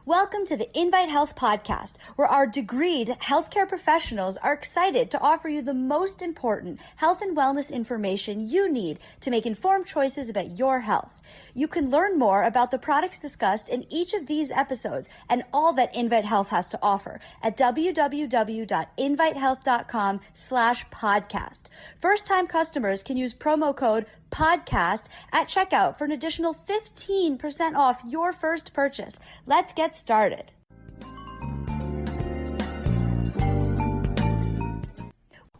Welcome to the Invite Health podcast, where our degreed healthcare professionals are excited to offer you the most important health and wellness information you need to make informed choices about your health. You can learn more about the products discussed in each of these episodes and all that Invite Health has to offer at www.invitehealth.com/podcast. First-time customers can use promo code podcast at checkout for an additional 15% off your first purchase. Let's get started.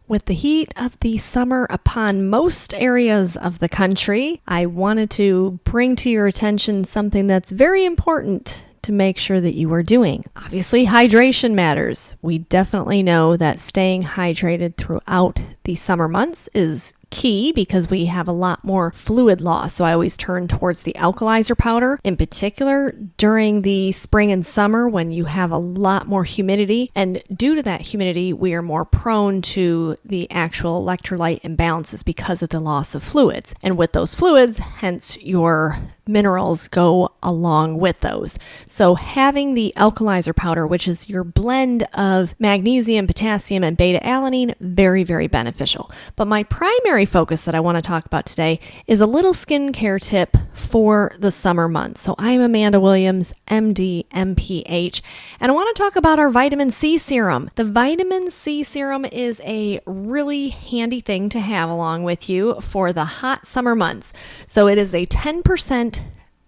With the heat of the summer upon most areas of the country, I wanted to bring to your attention something that's very important to make sure that you are doing. Obviously, hydration matters. We definitely know that staying hydrated throughout the summer months is key because we have a lot more fluid loss. So I always turn towards the alkalizer powder, in particular during the spring and summer when you have a lot more humidity. And due to that humidity, we are more prone to the actual electrolyte imbalances because of the loss of fluids. And with those fluids, hence your minerals go along with those. So having the alkalizer powder, which is your blend of magnesium, potassium, and beta-alanine, very, very beneficial. But my primary focus that I want to talk about today is a little skincare tip for the summer months. So I'm Amanda Williams, MD, MPH, and I want to talk about our vitamin C serum. The vitamin C serum is a really handy thing to have along with you for the hot summer months. So it is a 10%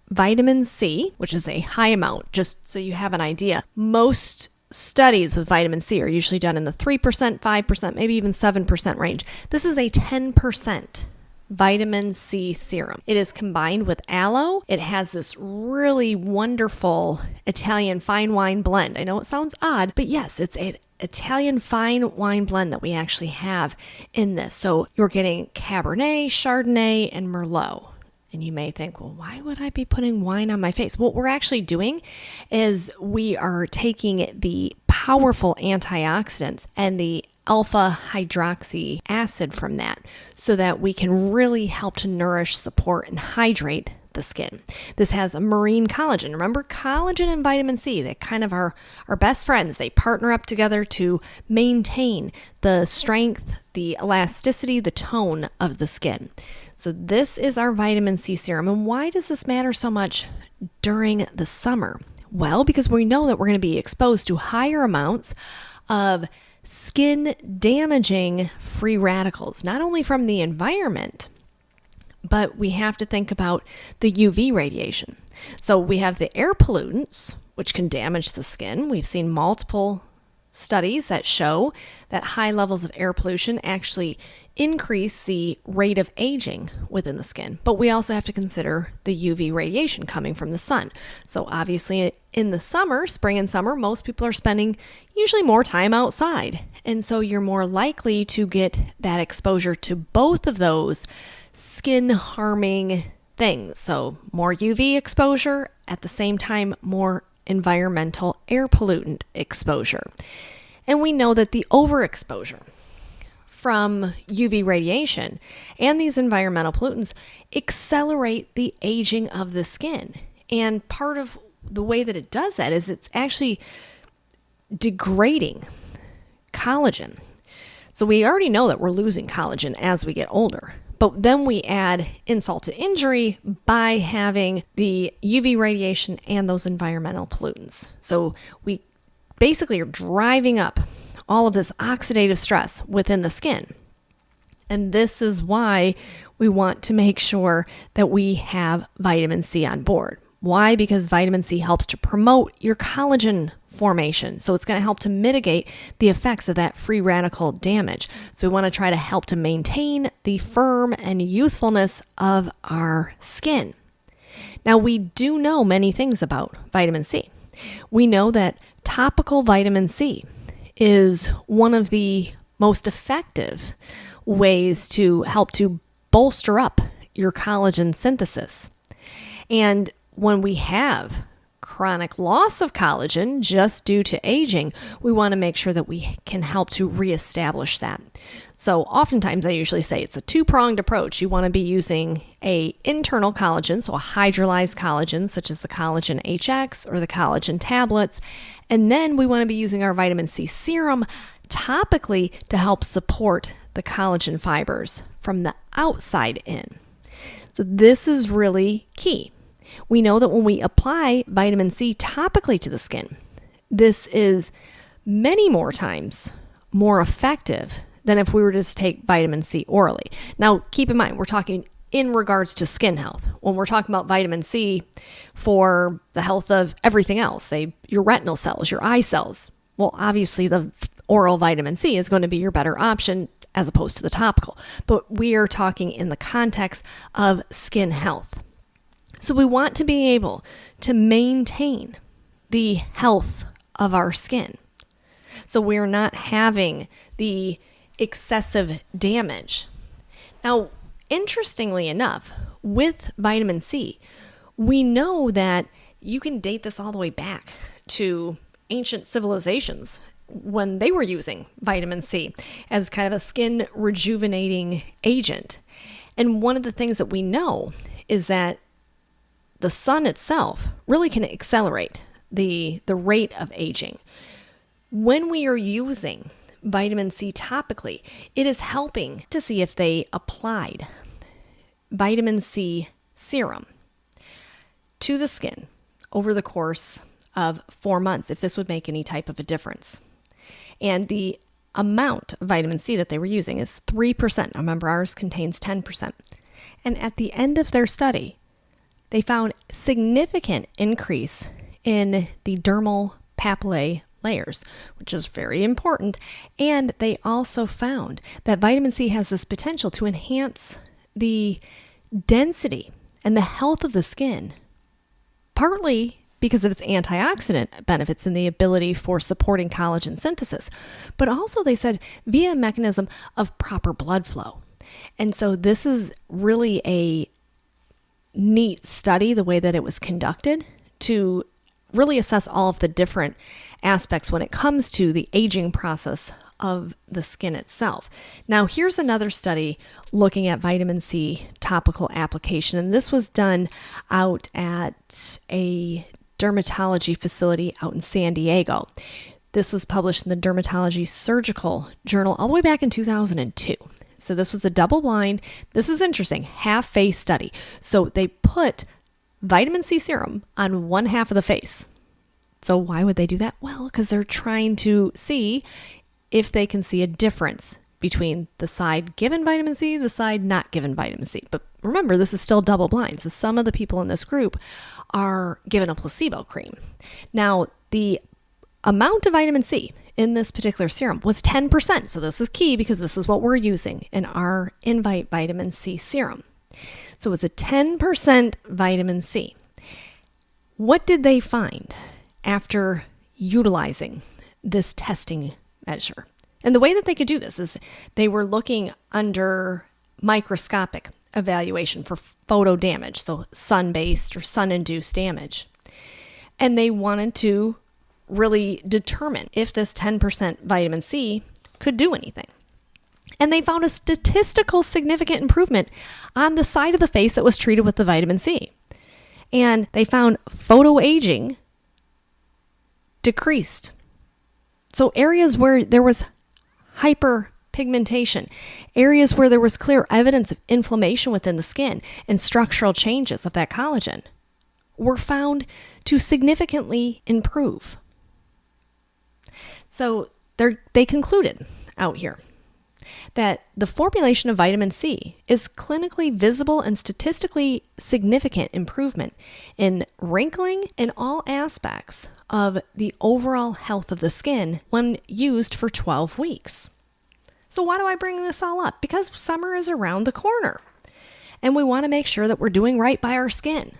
vitamin C, which is a high amount, just so you have an idea. Most studies with vitamin C are usually done in the 3%, 5%, maybe even 7% range. This is a 10% vitamin C serum. It is combined with aloe. It has this really wonderful Italian fine wine blend. I know it sounds odd, but yes, it's an Italian fine wine blend that we actually have in this. So you're getting Cabernet, Chardonnay, and Merlot. And you may think, well, why would I be putting wine on my face? What we're actually doing is we are taking the powerful antioxidants and the alpha hydroxy acid from that so that we can really help to nourish, support, and hydrate the skin. This has a marine collagen. Remember, collagen and vitamin C, they kind of are best friends. They partner up together to maintain the strength, the elasticity, the tone of the skin. So this is our vitamin C serum. And why does this matter so much during the summer? Well, because we know that we're going to be exposed to higher amounts of skin damaging free radicals, not only from the environment, but we have to think about the UV radiation. So we have the air pollutants, which can damage the skin. We've seen multiple studies that show that high levels of air pollution actually increase the rate of aging within the skin. But we also have to consider the UV radiation coming from the sun. So obviously in the summer, spring and summer, most people are spending usually more time outside. And so you're more likely to get that exposure to both of those skin harming things. So more UV exposure, at the same time, more environmental air pollutant exposure. And we know that the overexposure from UV radiation and these environmental pollutants accelerate the aging of the skin. And part of the way that it does that is it's actually degrading collagen. So we already know that we're losing collagen as we get older. But then we add insult to injury by having the UV radiation and those environmental pollutants. So we basically are driving up all of this oxidative stress within the skin. And this is why we want to make sure that we have vitamin C on board. Why? Because vitamin C helps to promote your collagen formation. So it's going to help to mitigate the effects of that free radical damage. So we want to try to help to maintain the firm and youthfulness of our skin. Now, we do know many things about vitamin C. We know that topical vitamin C is one of the most effective ways to help to bolster up your collagen synthesis. And when we have chronic loss of collagen just due to aging, we want to make sure that we can help to reestablish that. So oftentimes I usually say it's a two-pronged approach. You want to be using a internal collagen, so a hydrolyzed collagen such as the collagen HX or the collagen tablets. And then we want to be using our vitamin C serum topically to help support the collagen fibers from the outside in. So this is really key. We know that when we apply vitamin C topically to the skin, this is many more times more effective than if we were to just take vitamin C orally. Now, keep in mind, we're talking in regards to skin health. When we're talking about vitamin C for the health of everything else, say your retinal cells, your eye cells, well, obviously the oral vitamin C is going to be your better option as opposed to the topical. But we are talking in the context of skin health. So we want to be able to maintain the health of our skin. So we're not having the excessive damage. Now, interestingly enough, with vitamin C, we know that you can date this all the way back to ancient civilizations when they were using vitamin C as kind of a skin rejuvenating agent. And one of the things that we know is that the sun itself really can accelerate the rate of aging. When we are using vitamin C topically, it is helping to see if they applied vitamin C serum to the skin over the course of 4 months, if this would make any type of a difference. And the amount of vitamin C that they were using is 3%. Now remember, ours contains 10%. And at the end of their study, they found significant increase in the dermal papillae layers, which is very important. And they also found that vitamin C has this potential to enhance the density and the health of the skin, partly because of its antioxidant benefits and the ability for supporting collagen synthesis, but also they said via a mechanism of proper blood flow. And so this is really a neat study, the way that it was conducted, to really assess all of the different aspects when it comes to the aging process of the skin itself. Now, here's another study looking at vitamin C topical application, and this was done out at a dermatology facility out in San Diego. This was published in the Dermatology Surgical Journal all the way back in 2002. So this was a double-blind, this is interesting, half-face study. So they put vitamin C serum on one half of the face. So why would they do that? Well, because they're trying to see if they can see a difference between the side given vitamin C, the side not given vitamin C. But remember, this is still double-blind. So some of the people in this group are given a placebo cream. Now, the amount of vitamin C in this particular serum was 10%. So this is key because this is what we're using in our Invite Vitamin C serum. So it was a 10% vitamin C. What did they find after utilizing this testing measure? And the way that they could do this is they were looking under microscopic evaluation for photo damage, so sun-based or sun-induced damage. And they wanted to really determine if this 10% vitamin C could do anything. And they found a statistical significant improvement on the side of the face that was treated with the vitamin C. And they found photoaging decreased. So areas where there was hyperpigmentation, areas where there was clear evidence of inflammation within the skin and structural changes of that collagen were found to significantly improve. So they concluded out here that the formulation of vitamin C is clinically visible and statistically significant improvement in wrinkling in all aspects of the overall health of the skin when used for 12 weeks. So why do I bring this all up? Because summer is around the corner and we want to make sure that we're doing right by our skin.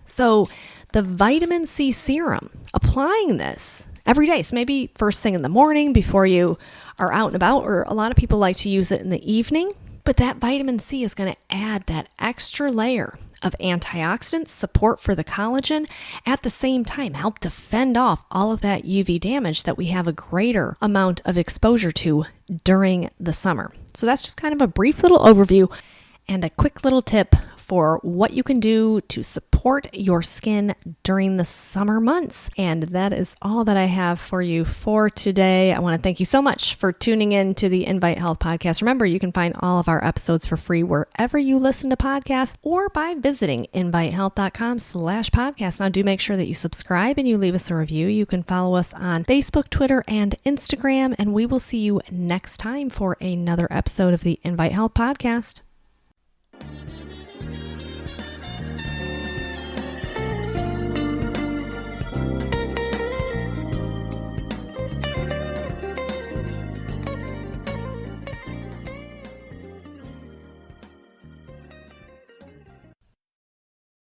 So the vitamin C serum, applying this every day, so maybe first thing in the morning before you are out and about, or a lot of people like to use it in the evening. But that vitamin C is going to add that extra layer of antioxidants, support for the collagen, at the same time help to fend off all of that UV damage that we have a greater amount of exposure to during the summer. So that's just kind of a brief little overview and a quick little tip for what you can do to support your skin during the summer months. And that is all that I have for you for today. I want to thank you so much for tuning in to the Invite Health podcast. Remember, you can find all of our episodes for free wherever you listen to podcasts or by visiting invitehealth.com/podcast. Now do make sure that you subscribe and you leave us a review. You can follow us on Facebook, Twitter, and Instagram, and we will see you next time for another episode of the Invite Health podcast.